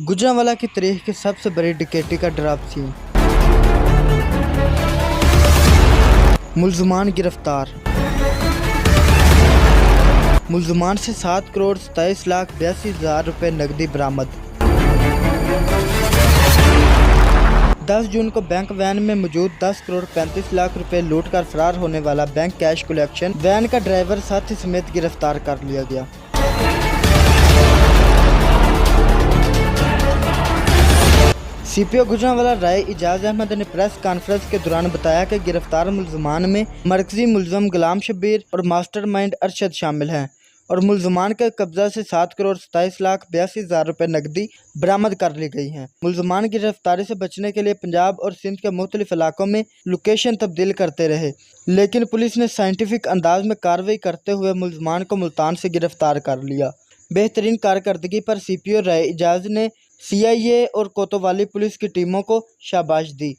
गुजरांवाला की तारीख की सबसे बड़ी डकैती का ड्राप सीन। मुल्ज़मान गिरफ्तार। मुल्ज़मान से 7 करोड़ 27 लाख 82 हज़ार रुपये नकदी बरामद। 10 जून को बैंक वैन में मौजूद 10 करोड़ 35 लाख रुपए लूट कर फरार होने वाला बैंक कैश कलेक्शन वैन का ड्राइवर साथी समेत गिरफ्तार कर लिया गया। सीपीओ गुजरांवाला राय इजाज़ अहमद ने प्रेस कॉन्फ्रेंस के दौरान बताया कि गिरफ्तार मुल्ज़मान में मरकजी मुल्ज़म गुलाम शब्बीर और मास्टरमाइंड अरशद शामिल हैं और मुल्ज़मान के कब्जा से 7 करोड़ 27 लाख 82 हज़ार रुपये नकदी बरामद कर ली गई हैं। मुल्ज़मान गिरफ्तारी से बचने के लिए पंजाब और सिंध के मुख्तलिफ इलाकों में लोकेशन तब्दील करते रहे, लेकिन पुलिस ने साइंटिफिक अंदाज में कार्रवाई करते हुए मुल्ज़मान को मुल्तान से गिरफ्तार कर लिया। बेहतरीन कारकर्दगी पर सीपीओ राय इजाज़ ने सीआईए और कोतवाली पुलिस की टीमों को शाबाश दी।